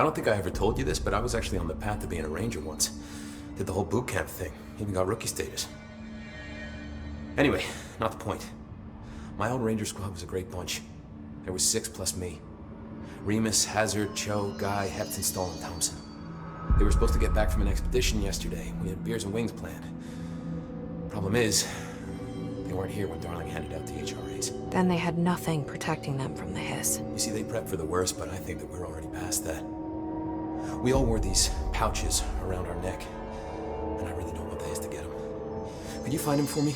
I don't think I ever told you this, but I was actually on the path to being a ranger once. Did the whole boot camp thing. Even got rookie status. Anyway, not the point. My old ranger squad was a great bunch. There was 6 plus me. Remus, Hazard, Cho, Guy, Hepton, Stoll, and Thompson. They were supposed to get back from an expedition yesterday. We had beers and wings planned. Problem is, they weren't here when Darling handed out the HRAs. Then they had nothing protecting them from the hiss. You see, they prepped for the worst, but I think that we're already past that. We all wore these pouches around our neck, and I really don't want the hiss to get them. Could you find them for me?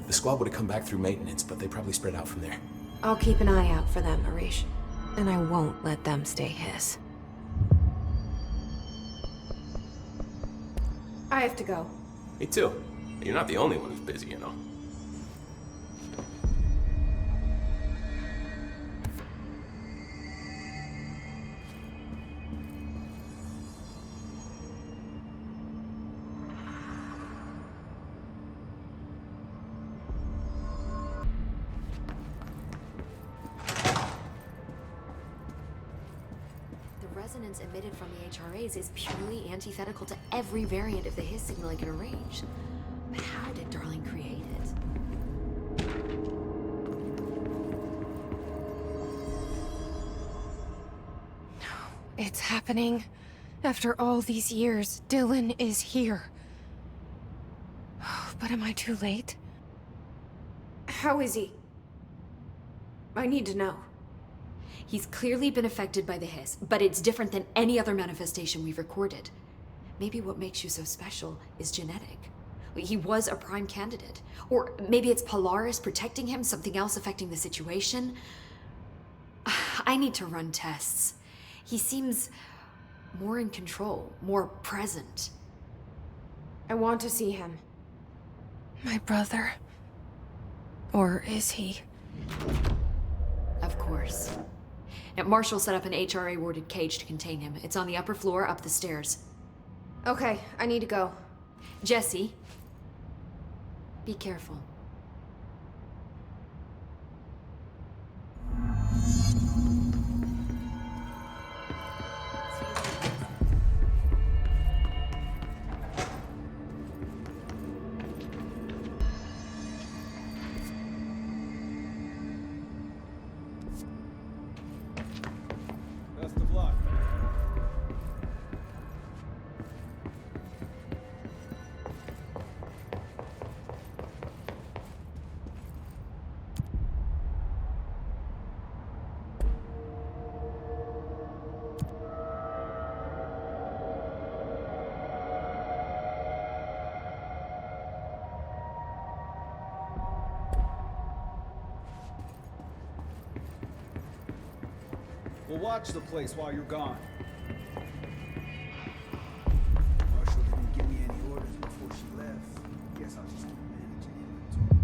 The squad would have come back through maintenance, but they probably spread out from there. I'll keep an eye out for them, Arish. And I won't let them stay hiss. I have to go. Me too. You're not the only one who's busy, you know. The resonance emitted from the HRAs is purely antithetical to every variant of the hiss signal I can arrange. But how did Darling create it? It's happening. After all these years, Dylan is here. But am I too late? How is he? I need to know. He's clearly been affected by the hiss, but it's different than any other manifestation we've recorded. Maybe what makes you so special is genetic. He was a prime candidate. Or maybe it's Polaris protecting him, something else affecting the situation. I need to run tests. He seems more in control, more present. I want to see him. My brother? Or is he? Of course. Now, Marshall set up an HRA-warded cage to contain him. It's on the upper floor, up the stairs. Okay, I need to go. Jesse, be careful. Best of luck. We'll watch the place while you're gone. Marshall didn't give me any orders before she left. Guess I'll just keep managing inventory.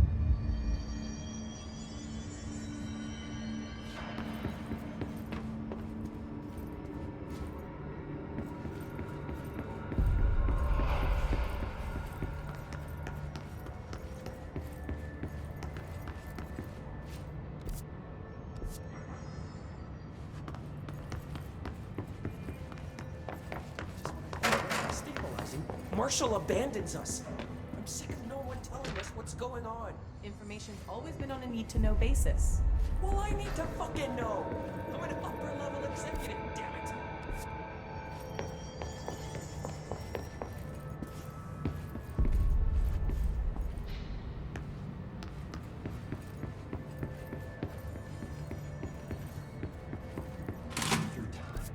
Stabilizing. Marshall abandons us. I'm sick of no one telling us what's going on. Information's always been on a need-to-know basis. Well, I need to fucking know. I'm an upper-level executive, damn it. Through time, the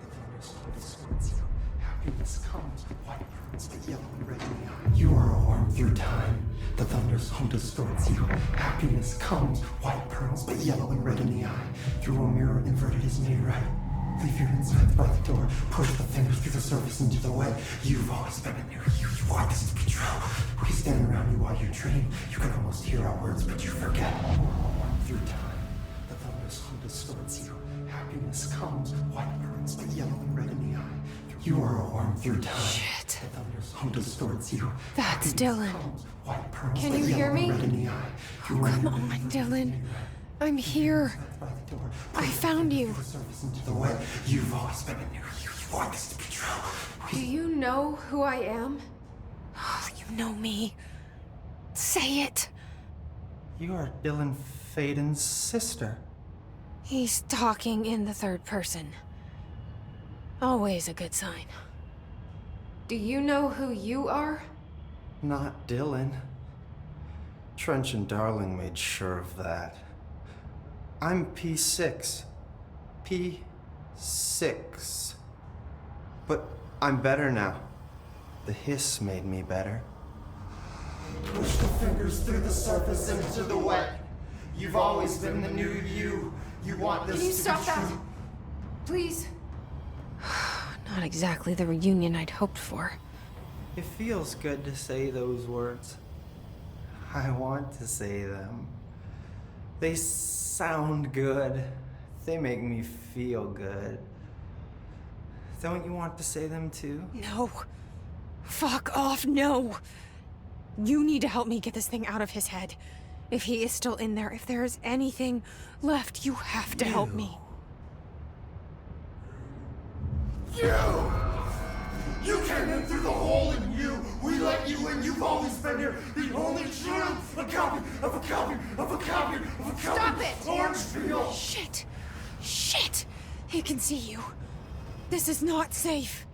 thunder's distorts you. Happiness comes, white burns, the yellow and red in the eye. You are a worm through time. The thunder's home distorts you. Happiness comes, white pearls, but yellow and red in the eye. Through a mirror inverted is made right. Leave your insides by the door. Push the fingers through the surface into the way. You've always been in there. You want this to be true. We stand around you while you dream. You can almost hear our words, but you forget. Through time, the thunder's home distorts you. Happiness comes, white burns, but yellow and red in the eye. You are a worm through time. Shit. The thunder's home distorts you. That's Happiness Dylan. comes, white pearls, Can but you yellow hear and me? red in the eye. Oh, come on, Dylan. I'm here. By the door. I found you. The surface into the way. You've always been in there. You want this to be true. Do you know who I am? Oh, you know me. Say it. You are Dylan Faden's sister. He's talking in the third person. Always a good sign. Do you know who you are? Not Dylan. Trench and Darling made sure of that. I'm P6. P6. But I'm better now. The hiss made me better. Push the fingers through the surface into the wet. You've always been the new you. You want this Can you to stop be that? true. Please. Not exactly the reunion I'd hoped for. It feels good to say those words. I want to say them. They sound good. They make me feel good. Don't you want to say them too? No. Fuck off, no. You need to help me get this thing out of his head. If he is still in there, if there is anything left, you have to help me. You came in through the hole in you. We let you in. You've always been here. The only truth. A copy of a copy of a copy of a copy. Stop it! Orange peel. Shit. Shit. He can see you. This is not safe.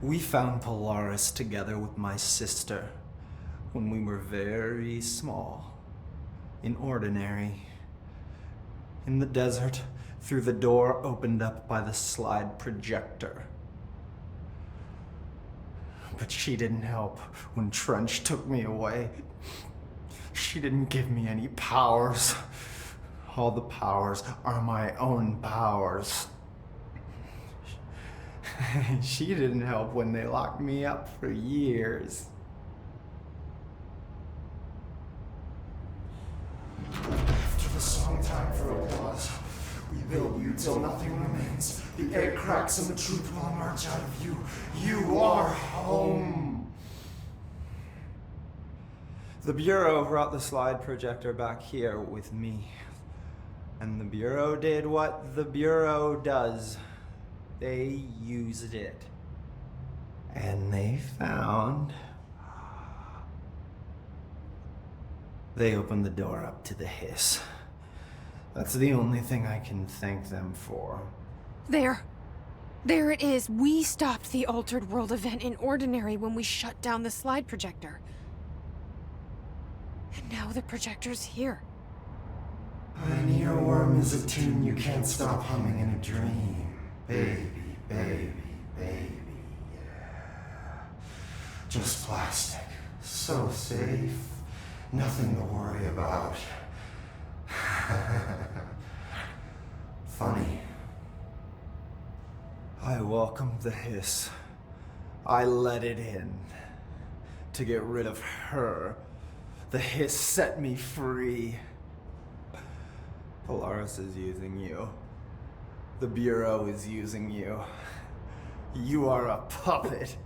We found Polaris together with my sister when we were very small, in Ordinary, in the desert, through the door opened up by the slide projector. But she didn't help when Trench took me away. She didn't give me any powers. All the powers are my own powers. She didn't help when they locked me up for years. After the song time for applause, we build you till nothing remains. The egg cracks and the truth will emerge out of you. You are home. The Bureau brought the slide projector back here with me. And the Bureau did what the Bureau does. They used it. And they found... They opened the door up to the hiss. That's the only thing I can thank them for. There. There it is. We stopped the Altered World event in Ordinary when we shut down the slide projector. And now the projector's here. An earworm is a tune you can't stop humming in a dream. Baby, baby, baby, yeah. Just plastic. So safe. Nothing to worry about. Funny. I welcomed the hiss. I let it in. To get rid of her. The hiss set me free. Polaris is using you. The Bureau is using you. You are a puppet.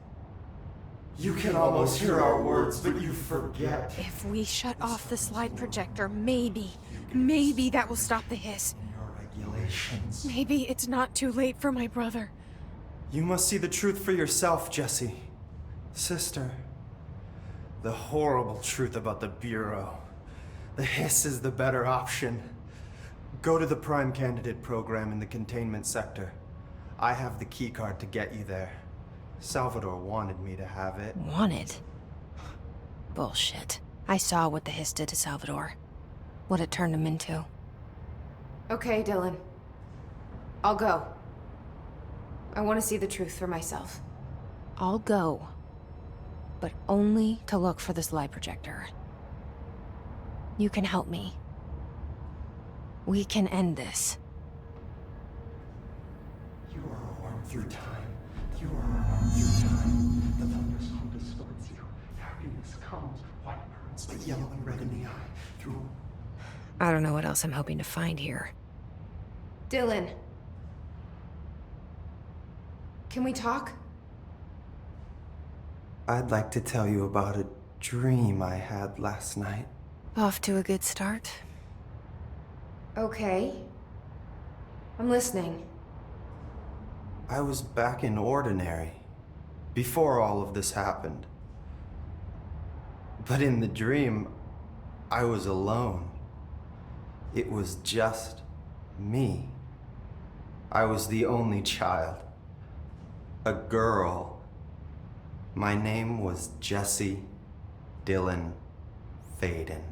You can almost hear our words, but you forget. If we shut off the slide projector, maybe that will stop the hiss. Your regulations. Maybe it's not too late for my brother. You must see the truth for yourself, Jesse. Sister. The horrible truth about the Bureau. The hiss is the better option. Go to the Prime Candidate program in the containment sector. I have the keycard to get you there. Salvador wanted me to have it. Wanted? Bullshit. I saw what the hiss did to Salvador. What it turned him into. Okay, Dylan. I'll go. I want to see the truth for myself. I'll go. But only to look for the slide projector. You can help me. We can end this. You are a worm through time. You are a worm through time. The thunder's home distorts you. Happiness comes, white burns, but yellow and red in the eye. Through... I don't know what else I'm hoping to find here. Dylan. Can we talk? I'd like to tell you about a dream I had last night. Off to a good start. Okay. I'm listening. I was back in Ordinary before all of this happened. But in the dream, I was alone. It was just me. I was the only child. A girl. My name was Jesse Dylan Faden.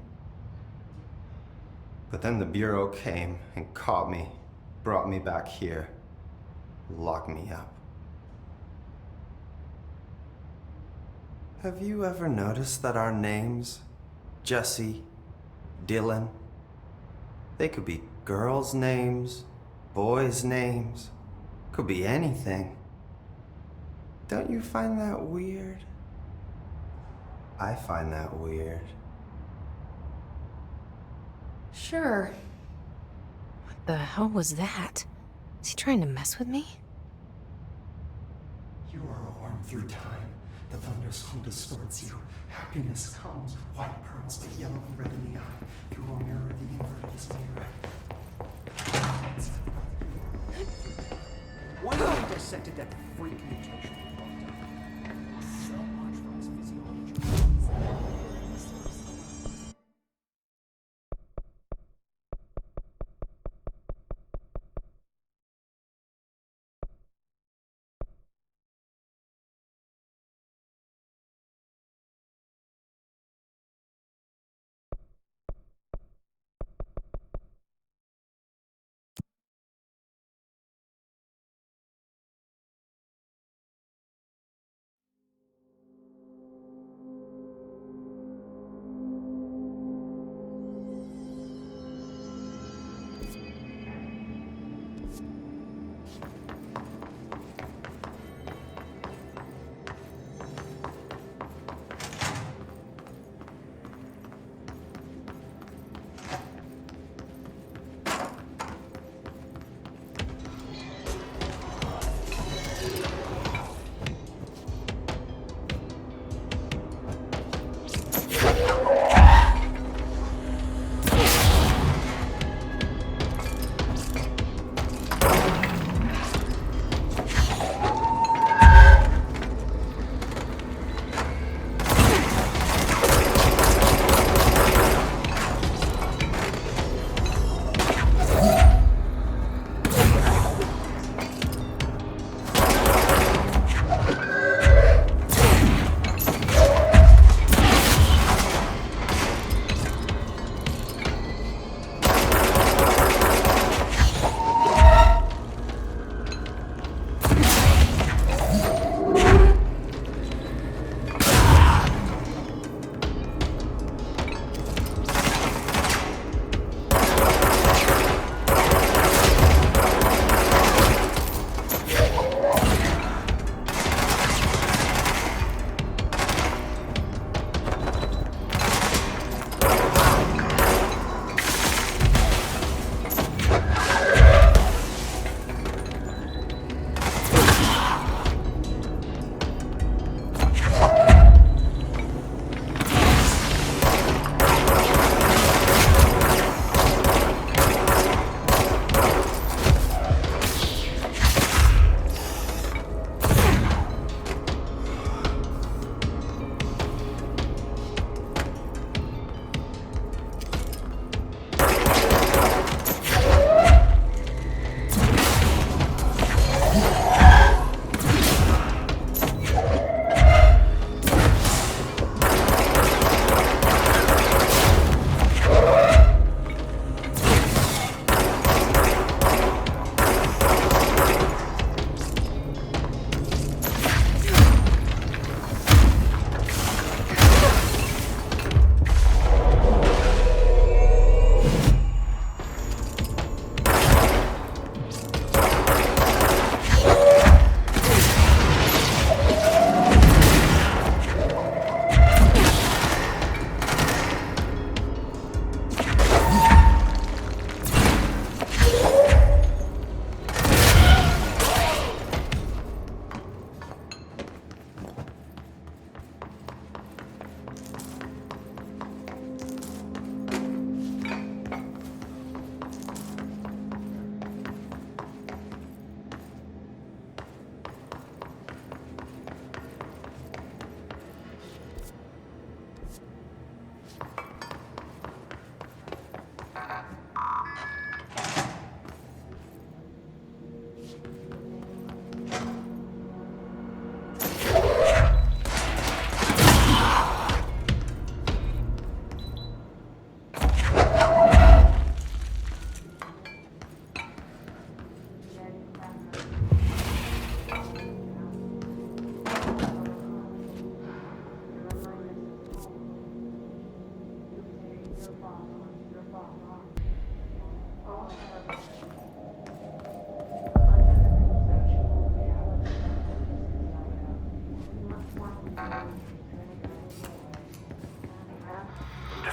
But then the Bureau came and caught me, brought me back here, locked me up. Have you ever noticed that our names, Jesse, Dylan, they could be girls' names, boys' names, could be anything. Don't you find that weird? I find that weird. Sure. What the hell was that? Is he trying to mess with me? You are a worm through time. The thunder's home distorts you. Happiness comes, white pearls, but yellow and red in the eye. You will mirror the inverted display right. Why have we dissected that freak mutation? So much for his physiology.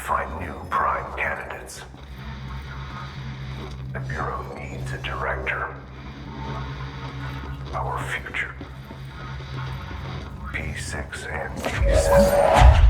find new prime candidates. The Bureau needs a director. Our future. P6 and P7.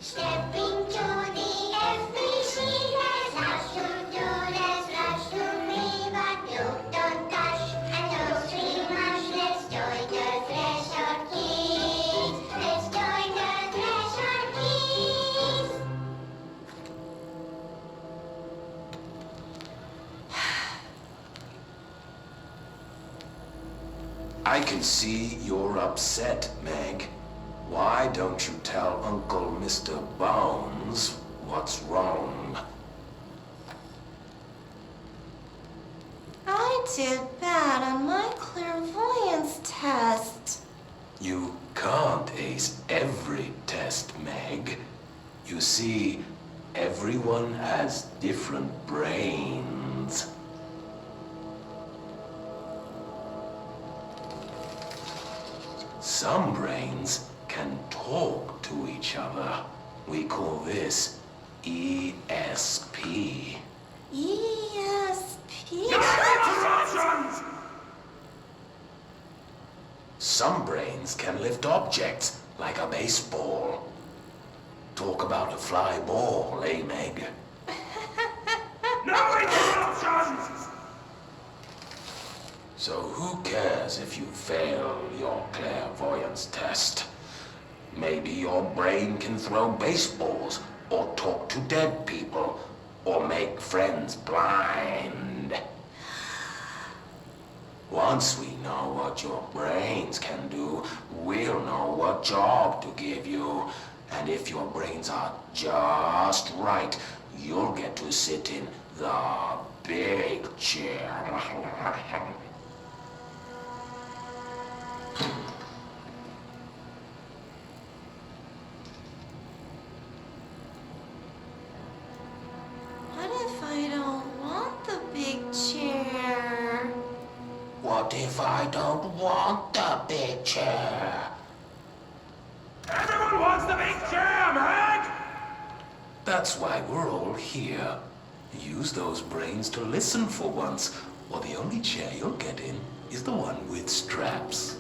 Stepping to the FBC, there's lots to do, there's lots to be, but you don't touch, and don't scream much. Let's join the Thresher Kids. Let's join the Thresher Kids. I can see you're upset, Meg. Why don't you tell Uncle Mr. Bones what's wrong? I did bad on my clairvoyance test. You can't ace every test, Meg. You see, everyone has different brains. Some brains can talk to each other. We call this ESP. ESP? Some brains can lift objects like a baseball. Talk about a fly ball, eh, Meg? No interruptions! So who cares if you fail your clairvoyance test? Maybe your brain can throw baseballs, or talk to dead people, or make friends blind. Once we know what your brains can do, we'll know what job to give you. And if your brains are just right, you'll get to sit in the big chair. What if I don't want the big chair? What if I don't want the big chair? Everyone wants the big chair, Meg! That's why we're all here. Use those brains to listen for once, or the only chair you'll get in is the one with straps.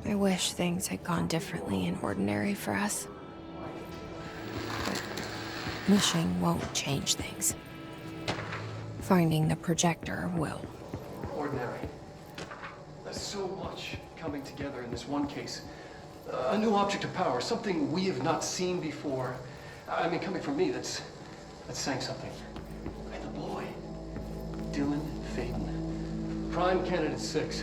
I wish things had gone differently in Ordinary for us. But wishing won't change things. Finding the projector will. Ordinary. There's so much coming together in this one case. A new object of power, something we have not seen before. I mean, coming from me, that's saying something. And the boy, Dylan Faden, prime candidate 6.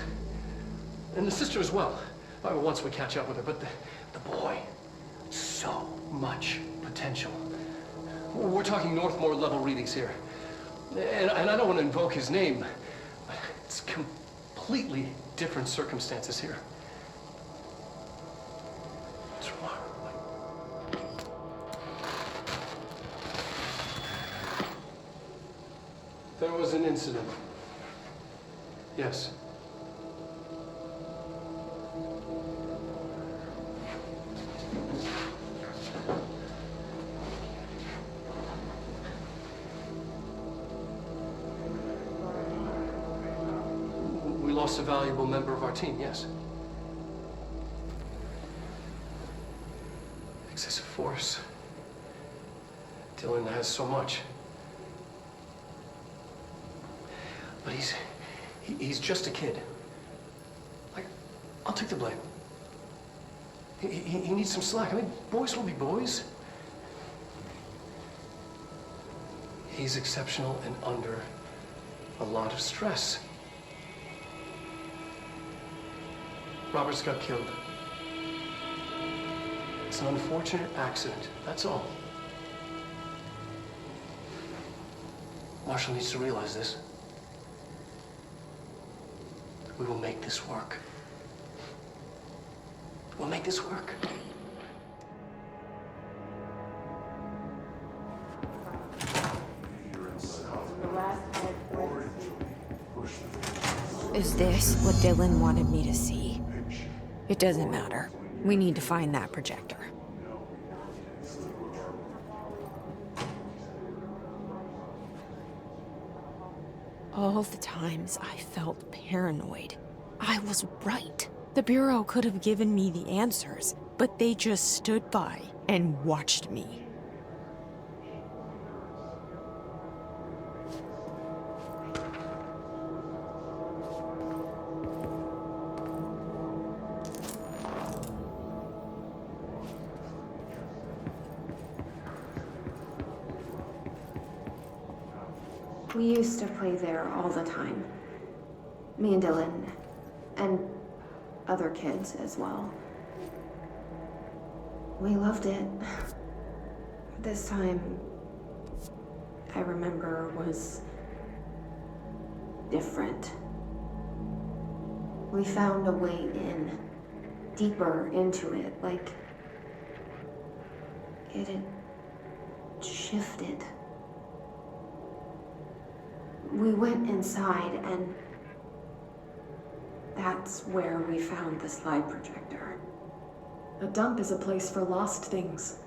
And the sister as well. Once we catch up with her, but the boy, so much potential. We're talking Northmore level readings here. And I don't want to invoke his name, but it's completely different circumstances here. What's wrong? There was an incident. Yes. We lost a valuable member of our team, yes. Excessive force. Dylan has so much. But he's just a kid. I'll take the blame. He needs some slack. I mean, boys will be boys. He's exceptional and under a lot of stress. Robert's got killed. It's an unfortunate accident, that's all. Marshall needs to realize this. We will make this work. We'll make this work. Is this what Dylan wanted me to see? It doesn't matter. We need to find that projector. All the times I felt paranoid, I was right. The Bureau could have given me the answers, but they just stood by and watched me. We used to play there all the time. Me and Dylan, and other kids as well. We loved it. This time, I remember, was different. We found a way in, deeper into it, like it had shifted. We went inside, and that's where we found the slide projector. A dump is a place for lost things.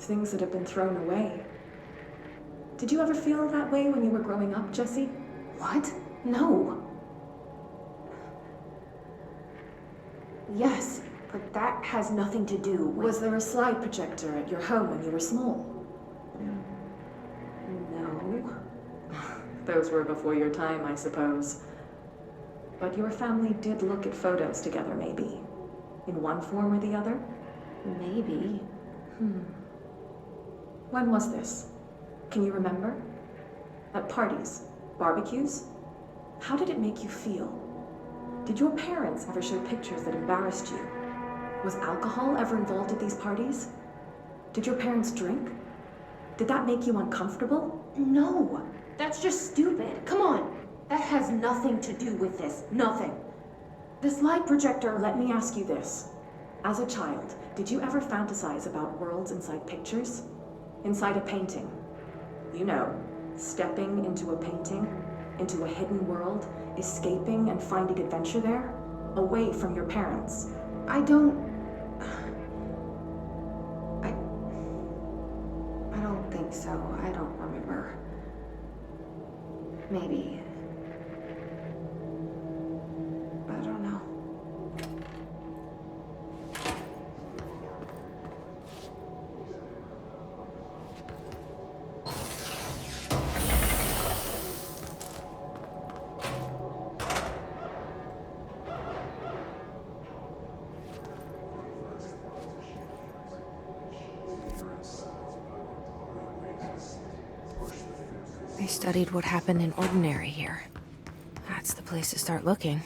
Things that have been thrown away. Did you ever feel that way when you were growing up, Jesse? What? No. Yes, but that has nothing to do with... Was there a slide projector at your home when you were small? No. Those were before your time, I suppose. But your family did look at photos together, maybe. In one form or the other? Maybe. When was this? Can you remember? At parties? Barbecues? How did it make you feel? Did your parents ever show pictures that embarrassed you? Was alcohol ever involved at these parties? Did your parents drink? Did that make you uncomfortable? No. That's just stupid. Come on. That has nothing to do with this. Nothing. The slide projector, let me ask you this. As a child, did you ever fantasize about worlds inside pictures? Inside a painting? You know, stepping into a painting, into a hidden world, escaping and finding adventure there, away from your parents. I don't think so. I don't remember. Maybe. I don't know. They studied what happened in Ordinary here. That's the place to start looking.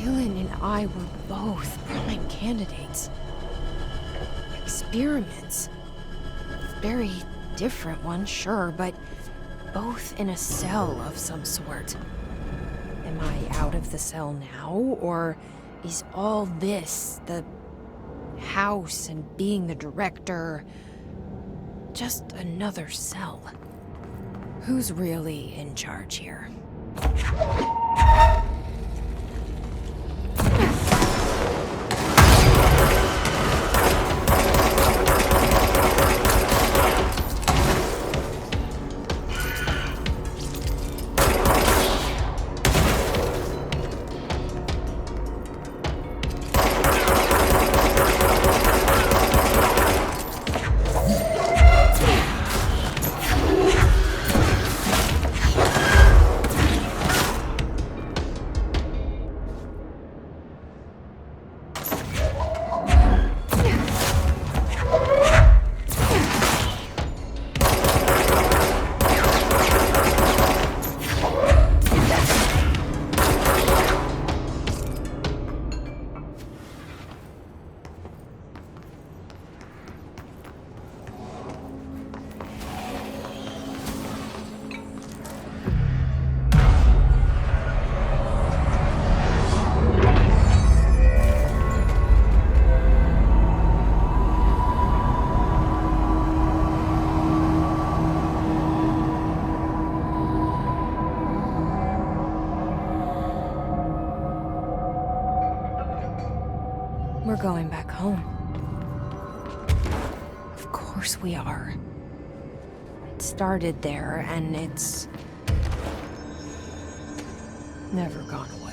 Dylan and I were both prime candidates. Experiments. Very different ones, sure, but both in a cell of some sort. Am I out of the cell now, or is all this, the house and being the director, just another cell? Who's really in charge here? We're going back home. Of course we are. It started there, and it's never gone away.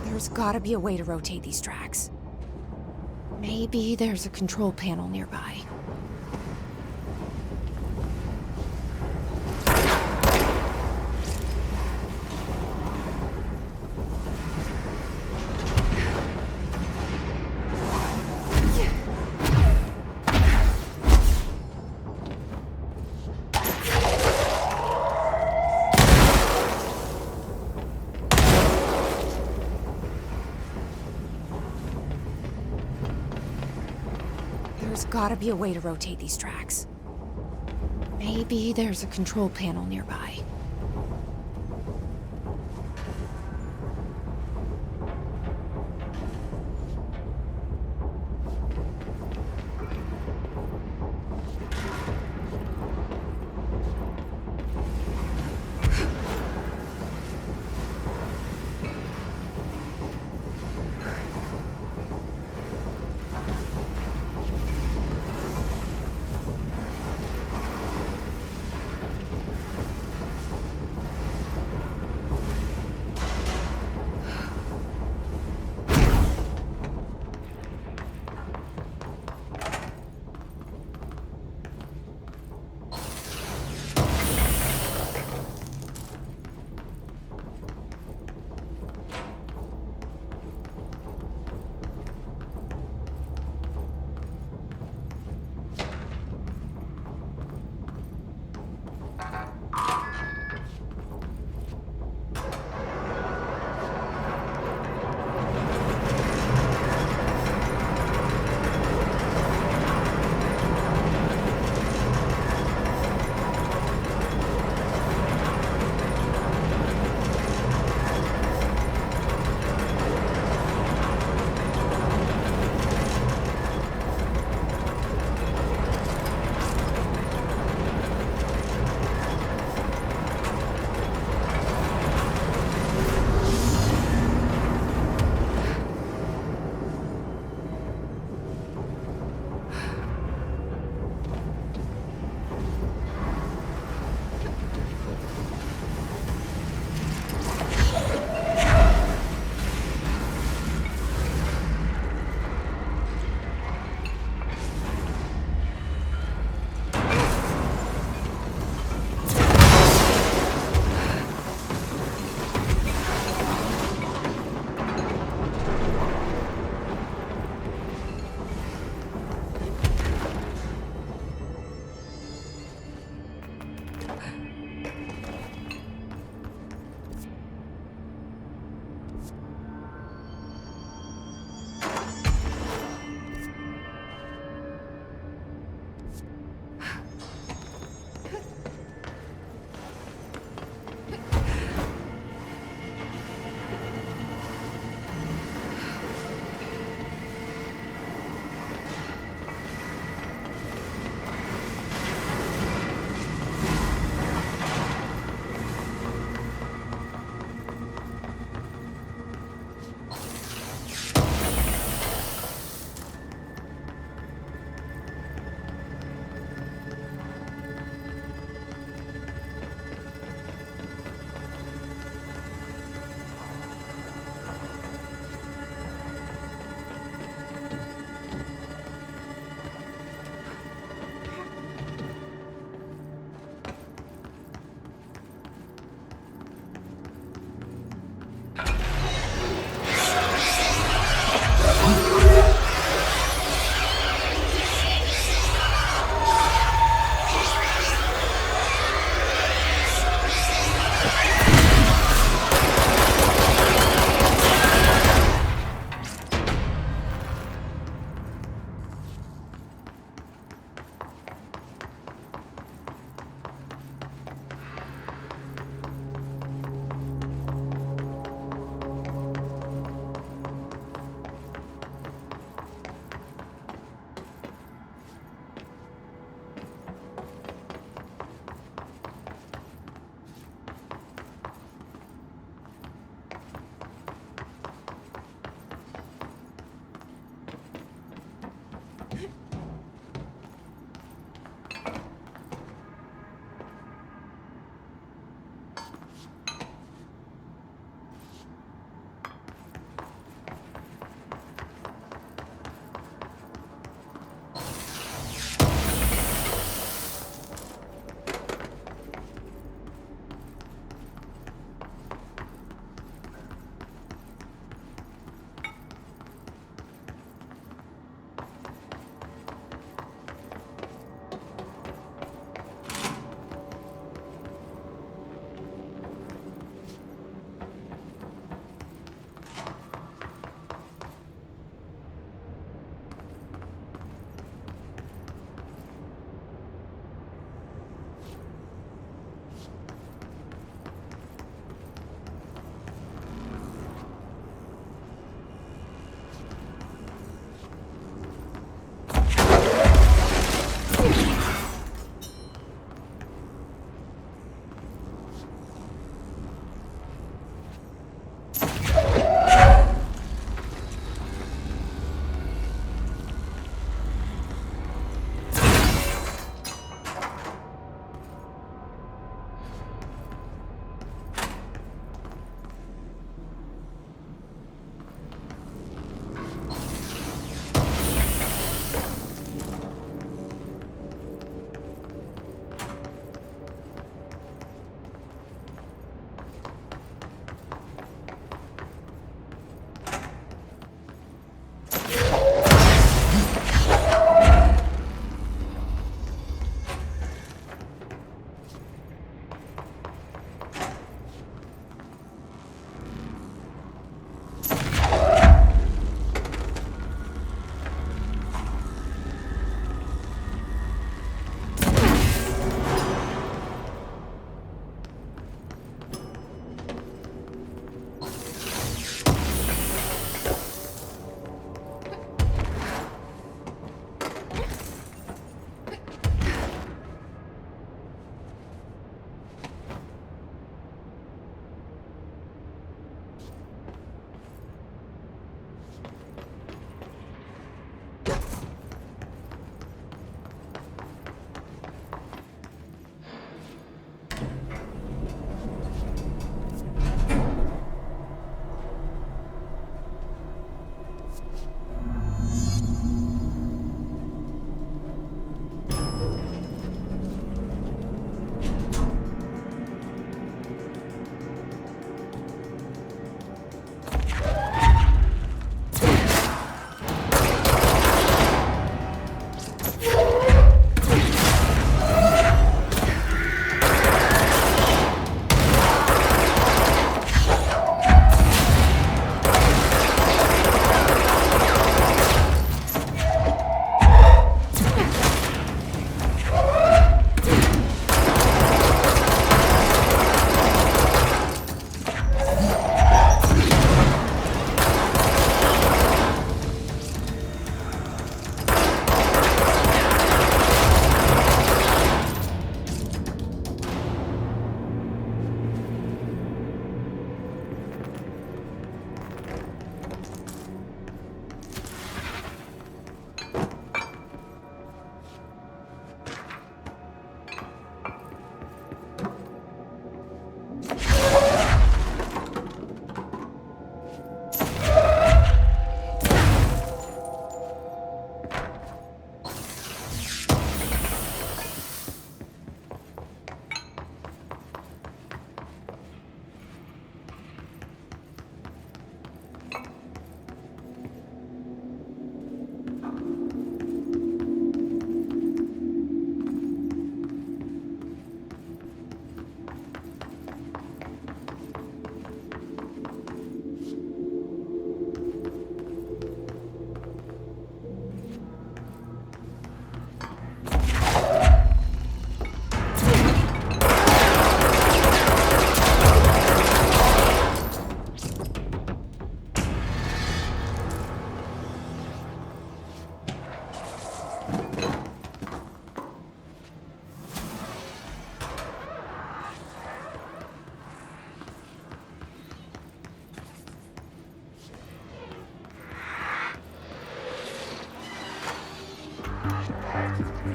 There's gotta be a way to rotate these tracks. Maybe there's a control panel nearby. There's gotta be a way to rotate these tracks. Maybe there's a control panel nearby.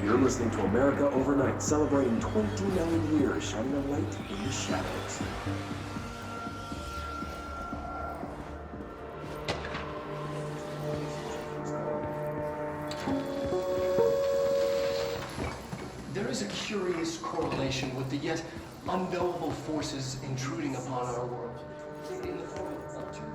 You're listening to America Overnight, celebrating 29 years, shining a light in the shadows. There is a curious correlation with the yet unknowable forces intruding upon our world. In the form of altered.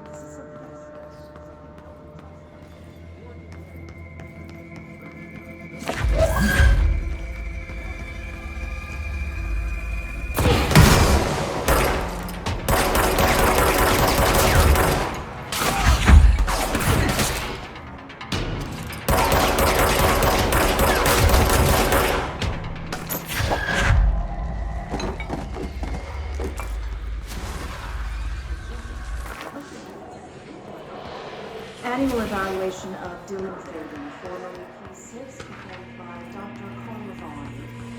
Annual evaluation of Dylan Fagan, formerly P6, performed by Dr. Colvin.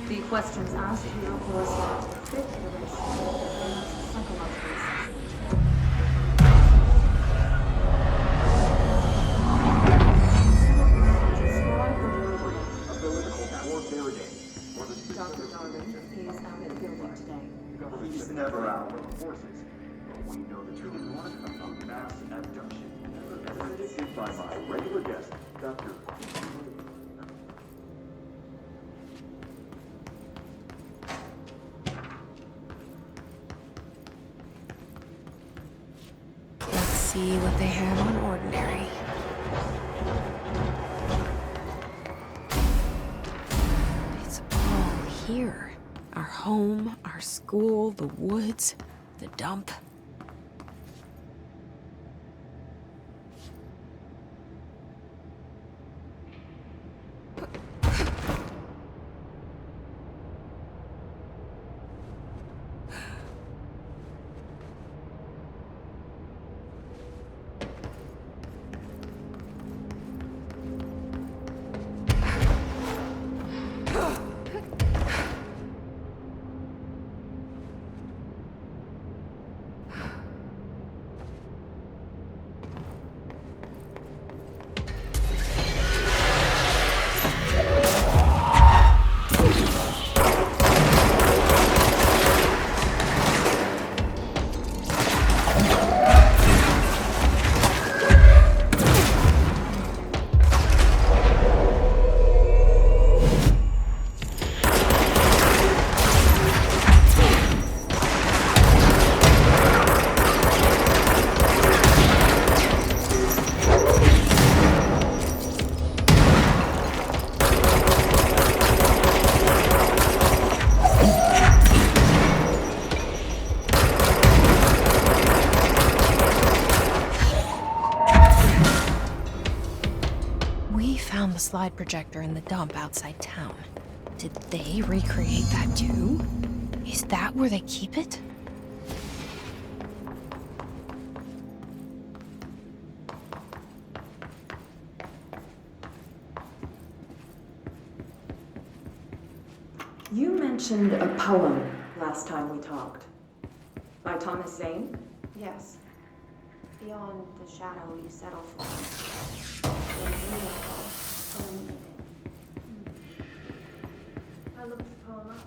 The questions asked here correspond to the fifth iteration of the psychological assessment. Describe the word Dr. Darling is out at the building today. He's never out with the forces, but we know the truth about mass abduction. As predicted by my regular guest, Dr. Let's see what they have on Ordinary. It's all here. Our home, our school, the woods, the dump. Found the slide projector in the dump outside town. Did they recreate that too? Is that where they keep it? You mentioned a poem last time we talked. By Thomas Zane? Yes. Beyond the shadow you settle for. I looked the poem up.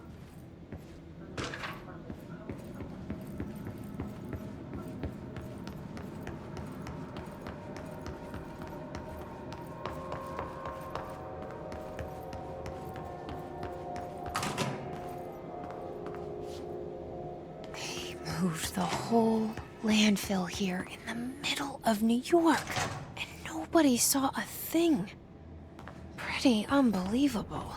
They moved the whole landfill here in the middle of New York, and nobody saw a thing. Pretty unbelievable.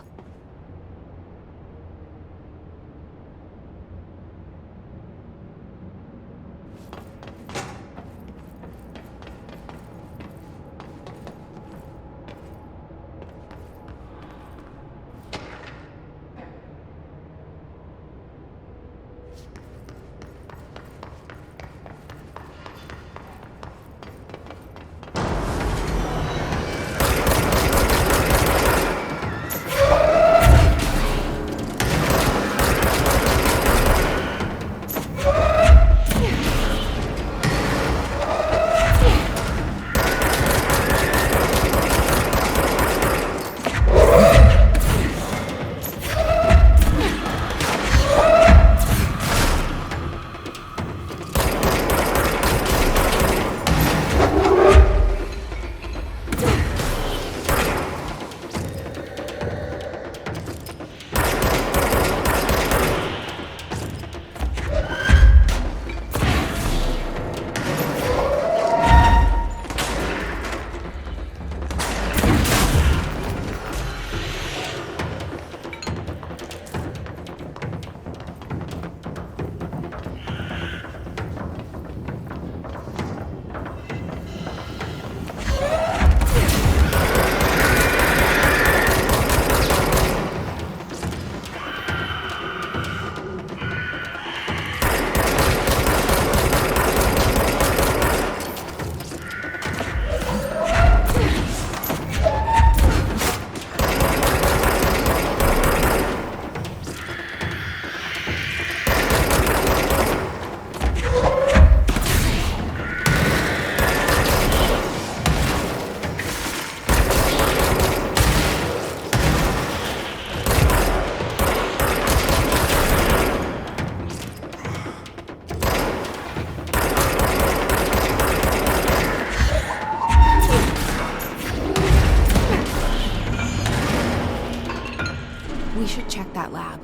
We should check that lab.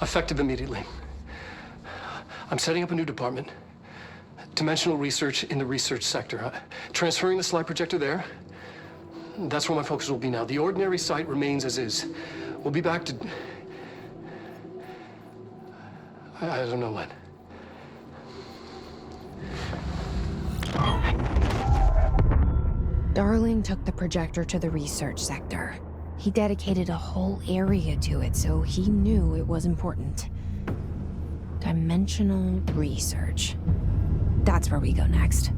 Effective immediately. I'm setting up a new department. Dimensional research in the research sector. Transferring the slide projector there. That's where my focus will be now. The ordinary site remains as is. We'll be back to... I don't know when. Darling took the projector to the research sector. He dedicated a whole area to it, so he knew it was important. Dimensional research. That's where we go next.